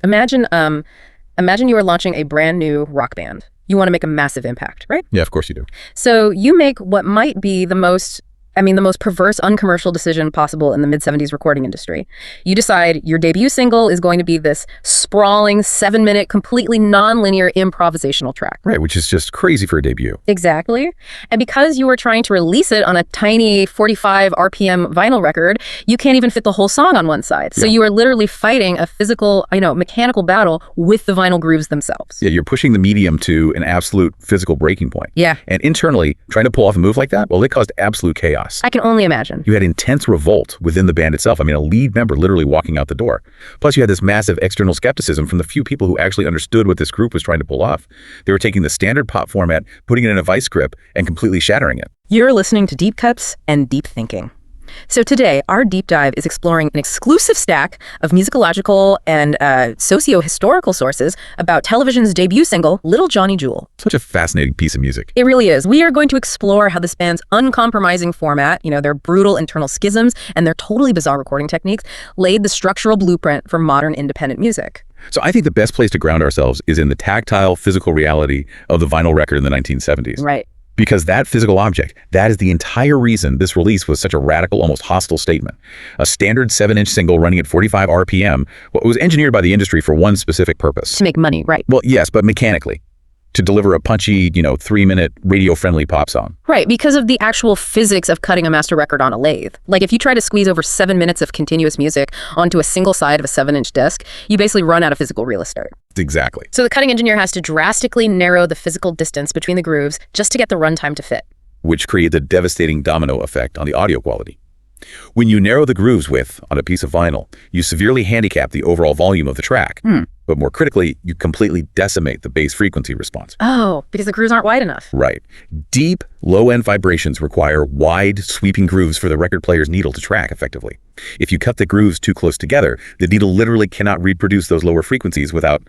Imagine you are launching a brand new rock band. You want to make a massive impact, right? Yeah, of course you do. So you make what might be the most perverse, uncommercial decision possible in the mid-70s recording industry. You decide your debut single is going to be this sprawling 7-minute, completely non-linear improvisational track. Right, which is just crazy for a debut. Exactly. And because you were trying to release it on a tiny 45 RPM vinyl record, you can't even fit the whole song on one side. So you are literally fighting a physical, mechanical battle with the vinyl grooves themselves. Yeah, you're pushing the medium to an absolute physical breaking point. Yeah. And internally, trying to pull off a move like that, well, it caused absolute chaos. I can only imagine. You had intense revolt within the band itself. I mean, a lead member literally walking out the door. Plus, you had this massive external skepticism from the few people who actually understood what this group was trying to pull off. They were taking the standard pop format, putting it in a vice grip, and completely shattering it. You're listening to Deep Cuts and Deep Thinking. So today, our deep dive is exploring an exclusive stack of musicological and socio-historical sources about television's debut single, Little Johnny Jewel. Such a fascinating piece of music. It really is. We are going to explore how this band's uncompromising format, their brutal internal schisms, and their totally bizarre recording techniques laid the structural blueprint for modern independent music. So I think the best place to ground ourselves is in the tactile, physical reality of the vinyl record in the 1970s. Right. Because that physical object, that is the entire reason this release was such a radical, almost hostile statement. A standard 7-inch single running at 45 RPM, what was engineered by the industry for one specific purpose. To make money, right. Well, yes, but mechanically. To deliver a punchy, 3-minute radio-friendly pop song. Right, because of the actual physics of cutting a master record on a lathe. Like if you try to squeeze over 7 minutes of continuous music onto a single side of a 7-inch disc, you basically run out of physical real estate. Exactly. So the cutting engineer has to drastically narrow the physical distance between the grooves just to get the runtime to fit. Which creates a devastating domino effect on the audio quality. When you narrow the grooves width on a piece of vinyl, you severely handicap the overall volume of the track. But more critically, you completely decimate the bass frequency response. Oh, because the grooves aren't wide enough. Right. Deep, low-end vibrations require wide, sweeping grooves for the record player's needle to track effectively. If you cut the grooves too close together, the needle literally cannot reproduce those lower frequencies without,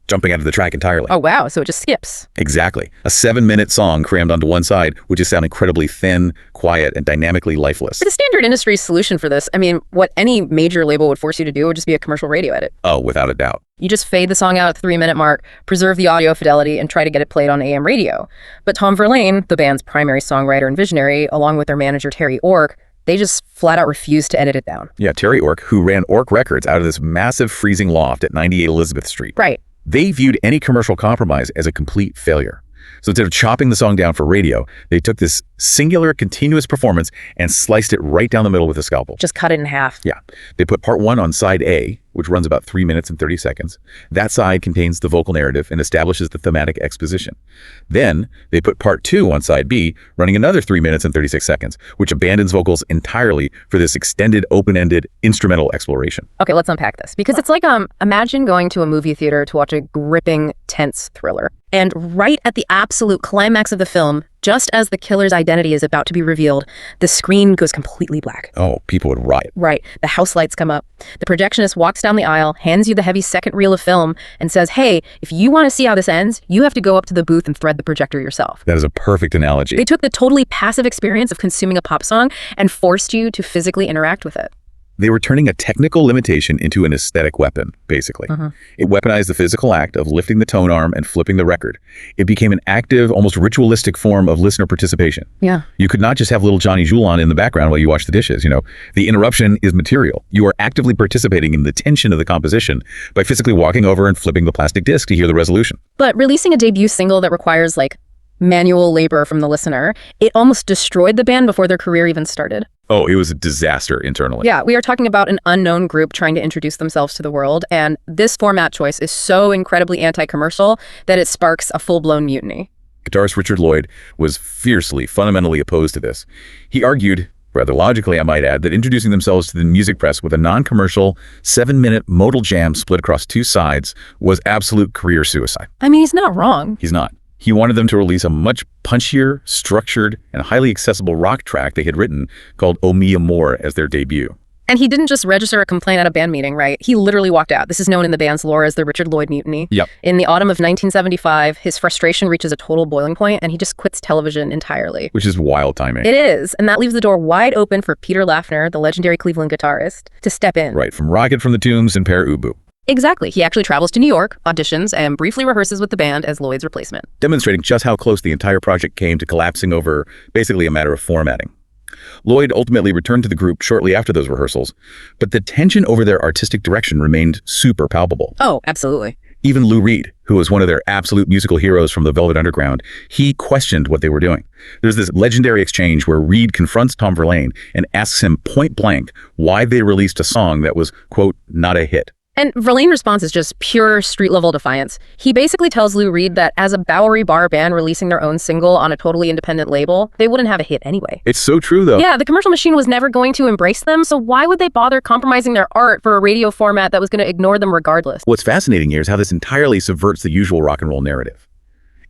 jumping out of the track entirely. Oh, wow. So it just skips. Exactly. A 7-minute song crammed onto one side would just sound incredibly thin, quiet, and dynamically lifeless. The standard industry solution for this, what any major label would force you to do would just be a commercial radio edit. Oh, without a doubt. You just fade the song out at the 3-minute mark, preserve the audio fidelity, and try to get it played on AM radio. But Tom Verlaine, the band's primary songwriter and visionary, along with their manager Terry Ork, they just flat out refused to edit it down. Yeah, Terry Ork, who ran Ork Records out of this massive freezing loft at 98 Elizabeth Street. Right. They viewed any commercial compromise as a complete failure. So instead of chopping the song down for radio, they took this singular, continuous performance and sliced it right down the middle with a scalpel. Just cut it in half. Yeah. They put part 1 on side A, which runs about 3 minutes and 30 seconds. That side contains the vocal narrative and establishes the thematic exposition. Then they put part 2 on side B, running another 3 minutes and 36 seconds, which abandons vocals entirely for this extended, open-ended instrumental exploration. Okay, let's unpack this. Because it's like, imagine going to a movie theater to watch a gripping, tense thriller. And right at the absolute climax of the film, just as the killer's identity is about to be revealed, the screen goes completely black. Oh, people would riot. Right. The house lights come up. The projectionist walks down the aisle, hands you the heavy second reel of film, and says, hey, if you want to see how this ends, you have to go up to the booth and thread the projector yourself. That is a perfect analogy. They took the totally passive experience of consuming a pop song and forced you to physically interact with it. They were turning a technical limitation into an aesthetic weapon, basically. It weaponized the physical act of lifting the tone arm and flipping the record. It became an active, almost ritualistic form of listener participation. Yeah. You could not just have Little Johnny Jewel on in the background while you wash the dishes. The interruption is material. You are actively participating in the tension of the composition by physically walking over and flipping the plastic disc to hear the resolution. But releasing a debut single that requires, manual labor from the listener, it almost destroyed the band before their career even started. Oh, it was a disaster internally. Yeah, we are talking about an unknown group trying to introduce themselves to the world, and this format choice is so incredibly anti-commercial that it sparks a full-blown mutiny. Guitarist Richard Lloyd was fiercely, fundamentally opposed to this. He argued, rather logically I might add, that introducing themselves to the music press with a non-commercial 7-minute modal jam split across 2 sides was absolute career suicide. He's not wrong. He's not. He wanted them to release a much punchier, structured, and highly accessible rock track they had written called O Mi Amor as their debut. And he didn't just register a complaint at a band meeting, right? He literally walked out. This is known in the band's lore as the Richard Lloyd Mutiny. Yep. In the autumn of 1975, his frustration reaches a total boiling point, and he just quits television entirely. Which is wild timing. It is, and that leaves the door wide open for Peter Laffner, the legendary Cleveland guitarist, to step in. Right, from Rocket from the Tombs and Pere Ubu. Exactly. He actually travels to New York, auditions, and briefly rehearses with the band as Lloyd's replacement. Demonstrating just how close the entire project came to collapsing over basically a matter of formatting. Lloyd ultimately returned to the group shortly after those rehearsals, but the tension over their artistic direction remained super palpable. Oh, absolutely. Even Lou Reed, who was one of their absolute musical heroes from the Velvet Underground, he questioned what they were doing. There's this legendary exchange where Reed confronts Tom Verlaine and asks him point blank why they released a song that was, quote, not a hit. And Verlaine's response is just pure street-level defiance. He basically tells Lou Reed that as a Bowery bar band releasing their own single on a totally independent label, they wouldn't have a hit anyway. It's so true, though. Yeah, the commercial machine was never going to embrace them, so why would they bother compromising their art for a radio format that was going to ignore them regardless? What's fascinating here is how this entirely subverts the usual rock and roll narrative.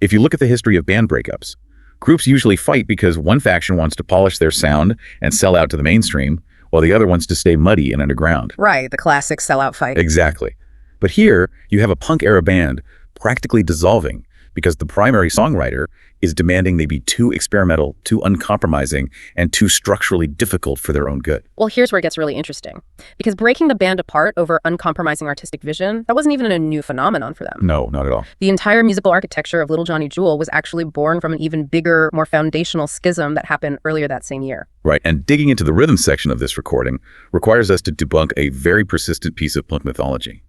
If you look at the history of band breakups, groups usually fight because one faction wants to polish their sound and sell out to the mainstream, while the other wants to stay muddy and underground. Right, the classic sellout fight. Exactly. But here, you have a punk-era band practically dissolving because the primary songwriter is demanding they be too experimental, too uncompromising, and too structurally difficult for their own good. Well, here's where it gets really interesting. Because breaking the band apart over uncompromising artistic vision, that wasn't even a new phenomenon for them. No, not at all. The entire musical architecture of Little Johnny Jewel was actually born from an even bigger, more foundational schism that happened earlier that same year. Right, and digging into the rhythm section of this recording requires us to debunk a very persistent piece of punk mythology.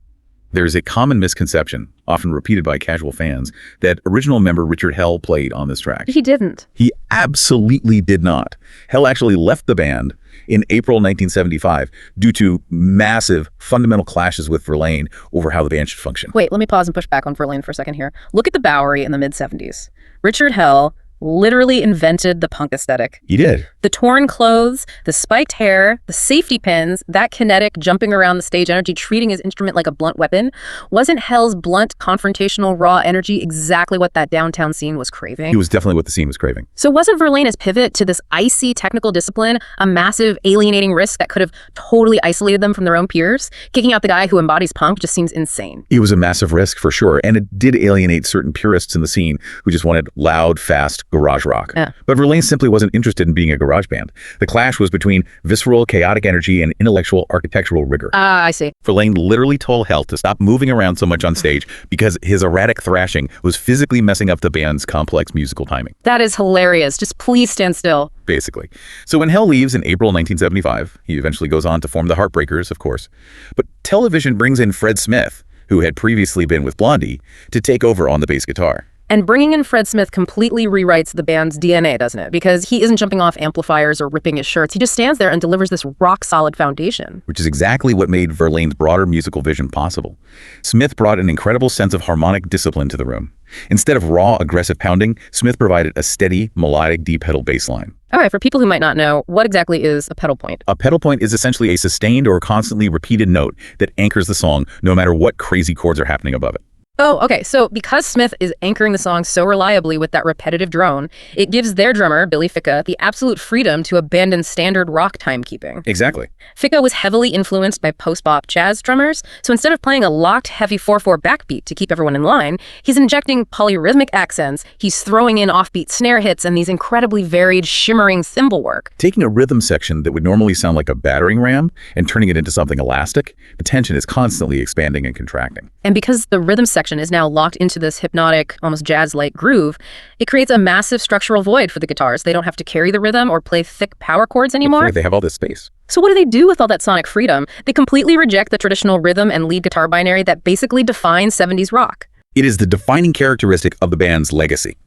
There is a common misconception, often repeated by casual fans, that original member Richard Hell played on this track. He didn't. He absolutely did not. Hell actually left the band in April 1975 due to massive fundamental clashes with Verlaine over how the band should function. Wait, let me pause and push back on Verlaine for a second here. Look at the Bowery in the mid-70s. Richard Hell literally invented the punk aesthetic. He did. The torn clothes, the spiked hair, the safety pins, that kinetic jumping around the stage energy, treating his instrument like a blunt weapon. Wasn't Hell's blunt, confrontational, raw energy exactly what that downtown scene was craving? He was definitely what the scene was craving. So wasn't Verlaine's pivot to this icy technical discipline a massive alienating risk that could have totally isolated them from their own peers? Kicking out the guy who embodies punk just seems insane. It was a massive risk for sure, and it did alienate certain purists in the scene who just wanted loud, fast garage rock. Yeah. But Verlaine simply wasn't interested in being a garage band. The clash was between visceral, chaotic energy and intellectual, architectural rigor. I see. Verlaine literally told Hell to stop moving around so much on stage because his erratic thrashing was physically messing up the band's complex musical timing. That is hilarious. Just please stand still. Basically. So when Hell leaves in April 1975, he eventually goes on to form the Heartbreakers, of course. But television brings in Fred Smith, who had previously been with Blondie, to take over on the bass guitar. And bringing in Fred Smith completely rewrites the band's DNA, doesn't it? Because he isn't jumping off amplifiers or ripping his shirts. He just stands there and delivers this rock-solid foundation. Which is exactly what made Verlaine's broader musical vision possible. Smith brought an incredible sense of harmonic discipline to the room. Instead of raw, aggressive pounding, Smith provided a steady, melodic, deep pedal bass line. All right, for people who might not know, what exactly is a pedal point? A pedal point is essentially a sustained or constantly repeated note that anchors the song no matter what crazy chords are happening above it. Oh, okay. So because Smith is anchoring the song so reliably with that repetitive drone, it gives their drummer, Billy Ficca, the absolute freedom to abandon standard rock timekeeping. Exactly. Ficca was heavily influenced by post-bop jazz drummers, so instead of playing a locked, heavy 4/4 backbeat to keep everyone in line, he's injecting polyrhythmic accents, he's throwing in offbeat snare hits, and these incredibly varied, shimmering cymbal work. Taking a rhythm section that would normally sound like a battering ram and turning it into something elastic, the tension is constantly expanding and contracting. And because the rhythm section is now locked into this hypnotic, almost jazz-like groove, it creates a massive structural void for the guitars. They don't have to carry the rhythm or play thick power chords anymore. Right, they have all this space. So what do they do with all that sonic freedom? They completely reject the traditional rhythm and lead guitar binary that basically defines 70s rock. It is the defining characteristic of the band's legacy.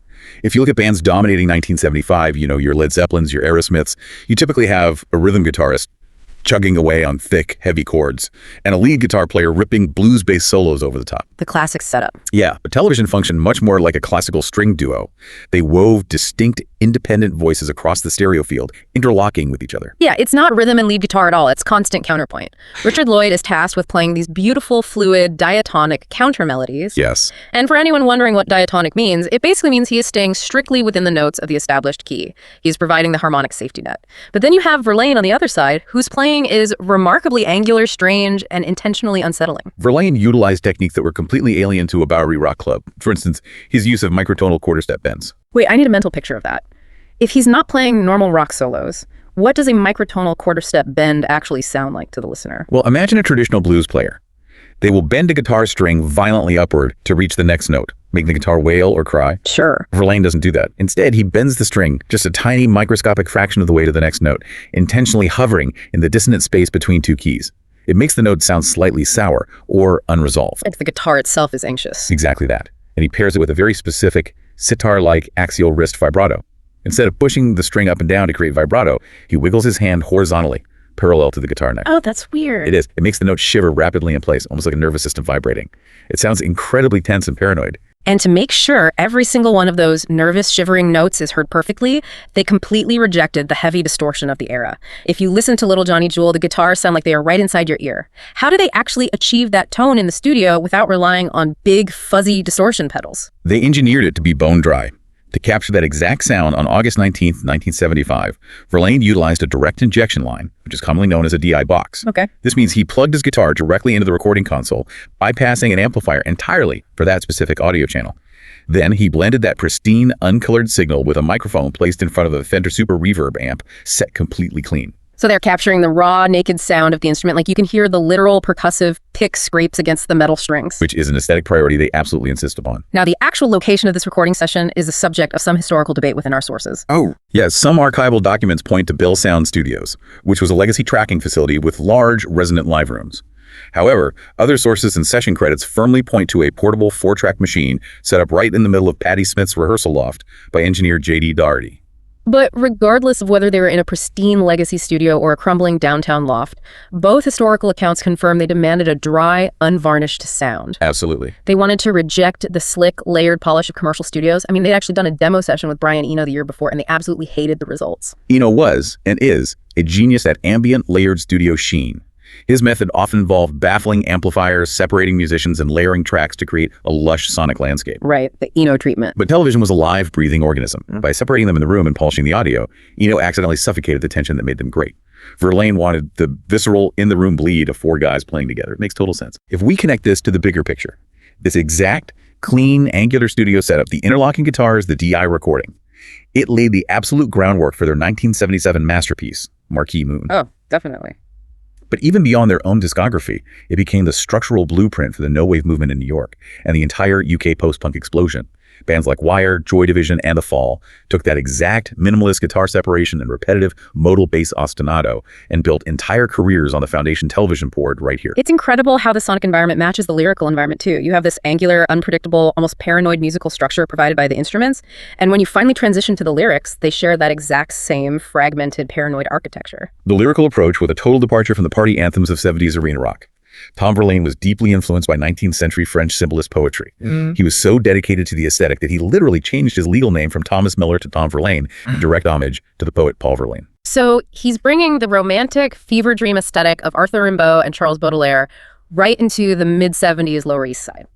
If you look at bands dominating 1975, your Led Zeppelins, your Aerosmiths, you typically have a rhythm guitarist chugging away on thick, heavy chords, and a lead guitar player ripping blues-based solos over the top. The classic setup. Yeah, but television functioned much more like a classical string duo. They wove distinct, independent voices across the stereo field, interlocking with each other. Yeah, it's not rhythm and lead guitar at all. It's constant counterpoint. Richard Lloyd is tasked with playing these beautiful, fluid, diatonic counter melodies. Yes. And for anyone wondering what diatonic means, it basically means he is staying strictly within the notes of the established key. He's providing the harmonic safety net. But then you have Verlaine on the other side, whose playing is remarkably angular, strange, and intentionally unsettling. Verlaine utilized techniques that were completely alien to a Bowery rock club. For instance, his use of microtonal quarter-step bends. Wait, I need a mental picture of that. If he's not playing normal rock solos, what does a microtonal quarter-step bend actually sound like to the listener? Well, imagine a traditional blues player. They will bend a guitar string violently upward to reach the next note, making the guitar wail or cry. Sure. Verlaine doesn't do that. Instead, he bends the string just a tiny microscopic fraction of the way to the next note, intentionally hovering in the dissonant space between two keys. It makes the note sound slightly sour or unresolved. Like the guitar itself is anxious. Exactly that. And he pairs it with a very specific sitar-like axial wrist vibrato. Instead of pushing the string up and down to create vibrato, he wiggles his hand horizontally, parallel to the guitar neck. Oh, that's weird. It is. It makes the note shiver rapidly in place, almost like a nervous system vibrating. It sounds incredibly tense and paranoid. And to make sure every single one of those nervous, shivering notes is heard perfectly, they completely rejected the heavy distortion of the era. If you listen to Little Johnny Jewel, the guitars sound like they are right inside your ear. How do they actually achieve that tone in the studio without relying on big, fuzzy distortion pedals? They engineered it to be bone dry. To capture that exact sound on August 19th, 1975, Verlaine utilized a direct injection line, which is commonly known as a DI box. Okay. This means he plugged his guitar directly into the recording console, bypassing an amplifier entirely for that specific audio channel. Then he blended that pristine, uncolored signal with a microphone placed in front of a Fender Super Reverb amp set completely clean. So they're capturing the raw, naked sound of the instrument. Like you can hear the literal percussive pick scrapes against the metal strings. Which is an aesthetic priority they absolutely insist upon. Now, the actual location of this recording session is the subject of some historical debate within our sources. Oh. Yeah, some archival documents point to Bill Sound Studios, which was a legacy tracking facility with large, resonant live rooms. However, other sources and session credits firmly point to a portable 4-track machine set up right in the middle of Patti Smith's rehearsal loft by engineer J.D. Doherty. But regardless of whether they were in a pristine legacy studio or a crumbling downtown loft, both historical accounts confirm they demanded a dry, unvarnished sound. Absolutely. They wanted to reject the slick, layered polish of commercial studios. I mean, they'd actually done a demo session with Brian Eno the year before, and they absolutely hated the results. Eno was, and is, a genius at ambient, layered studio sheen. His method often involved baffling amplifiers, separating musicians, and layering tracks to create a lush sonic landscape. Right, the Eno treatment. But television was a live, breathing organism. By separating them in the room and polishing the audio, Eno accidentally suffocated the tension that made them great. Verlaine wanted the visceral, in-the-room bleed of 4 guys playing together. It makes total sense. If we connect this to the bigger picture, this exact, clean, angular studio setup, the interlocking guitars, the DI recording, it laid the absolute groundwork for their 1977 masterpiece, Marquee Moon. Oh, definitely. But even beyond their own discography, it became the structural blueprint for the no-wave movement in New York and the entire UK post-punk explosion. Bands like Wire, Joy Division, and The Fall took that exact minimalist guitar separation and repetitive modal bass ostinato and built entire careers on the foundation television poured right here. It's incredible how the sonic environment matches the lyrical environment too. You have this angular, unpredictable, almost paranoid musical structure provided by the instruments, and when you finally transition to the lyrics, they share that exact same fragmented, paranoid architecture. The lyrical approach with a total departure from the party anthems of 70s arena rock. Tom Verlaine was deeply influenced by 19th century French symbolist poetry. He was so dedicated to the aesthetic that he literally changed his legal name from Thomas Miller to Tom Verlaine in direct homage to the poet Paul Verlaine. So he's bringing the romantic fever dream aesthetic of Arthur Rimbaud and Charles Baudelaire right into the mid-70s Lower East Side.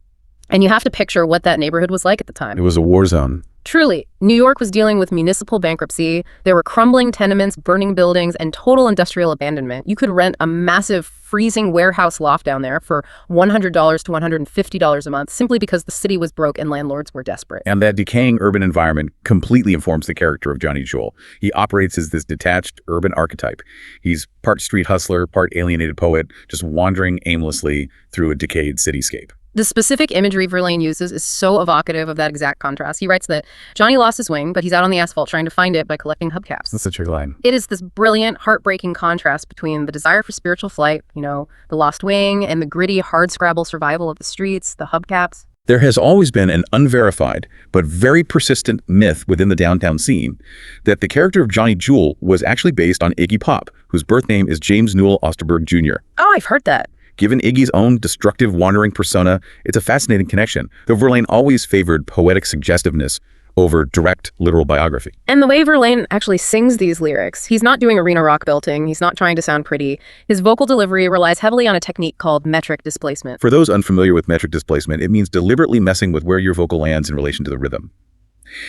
And you have to picture what that neighborhood was like at the time. It was a war zone. Truly, New York was dealing with municipal bankruptcy. There were crumbling tenements, burning buildings, and total industrial abandonment. You could rent a massive freezing warehouse loft down there for $100 to $150 a month simply because the city was broke and landlords were desperate. And that decaying urban environment completely informs the character of Johnny Jewel. He operates as this detached urban archetype. He's part street hustler, part alienated poet, just wandering aimlessly through a decayed cityscape. The specific imagery Verlaine uses is so evocative of that exact contrast. He writes that Johnny lost his wing, but he's out on the asphalt trying to find it by collecting hubcaps. That's such a line. It is this brilliant, heartbreaking contrast between the desire for spiritual flight, the lost wing, and the gritty, hard-scrabble survival of the streets, the hubcaps. There has always been an unverified but very persistent myth within the downtown scene that the character of Johnny Jewel was actually based on Iggy Pop, whose birth name is James Newell Osterberg Jr. Oh, I've heard that. Given Iggy's own destructive, wandering persona, it's a fascinating connection, though Verlaine always favored poetic suggestiveness over direct, literal biography. And the way Verlaine actually sings these lyrics, he's not doing arena rock belting, he's not trying to sound pretty. His vocal delivery relies heavily on a technique called metric displacement. For those unfamiliar with metric displacement, it means deliberately messing with where your vocal lands in relation to the rhythm.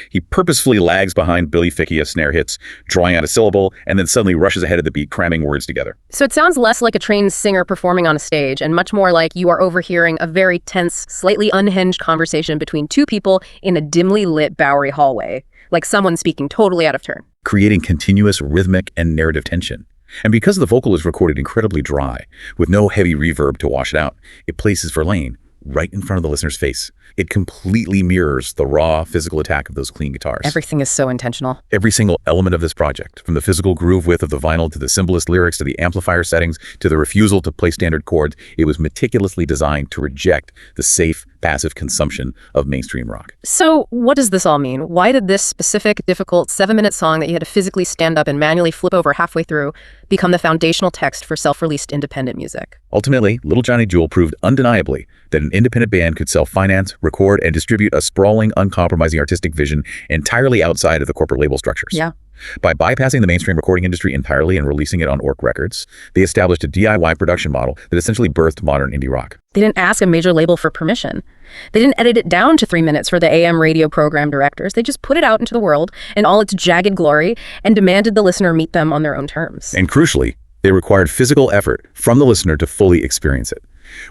He purposefully lags behind Billy Fickia's snare hits, drawing out a syllable, and then suddenly rushes ahead of the beat, cramming words together. So it sounds less like a trained singer performing on a stage, and much more like you are overhearing a very tense, slightly unhinged conversation between two people in a dimly lit Bowery hallway, like someone speaking totally out of turn. Creating continuous rhythmic and narrative tension. And because the vocal is recorded incredibly dry, with no heavy reverb to wash it out, it places Verlaine right in front of the listener's face. It completely mirrors the raw physical attack of those clean guitars. Everything is so intentional. Every single element of this project, from the physical groove width of the vinyl to the Symbolist lyrics to the amplifier settings to the refusal to play standard chords, it was meticulously designed to reject the safe, passive consumption of mainstream rock. So what does this all mean? Why did this specific, difficult 7-minute song that you had to physically stand up and manually flip over halfway through become the foundational text for self-released independent music? Ultimately, Little Johnny Jewel proved undeniably that an independent band could self-finance, record, and distribute a sprawling, uncompromising artistic vision entirely outside of the corporate label structures. Yeah. By bypassing the mainstream recording industry entirely and releasing it on Orc Records, they established a DIY production model that essentially birthed modern indie rock. They didn't ask a major label for permission. They didn't edit it down to 3 minutes for the AM radio program directors. They just put it out into the world in all its jagged glory and demanded the listener meet them on their own terms. And crucially, they required physical effort from the listener to fully experience it.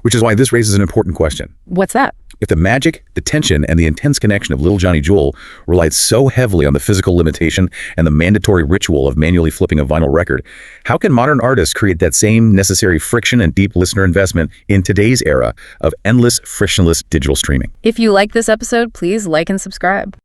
Which is why this raises an important question. What's that? If the magic, the tension, and the intense connection of Little Johnny Jewel relied so heavily on the physical limitation and the mandatory ritual of manually flipping a vinyl record, how can modern artists create that same necessary friction and deep listener investment in today's era of endless, frictionless digital streaming? If you like this episode, please like and subscribe.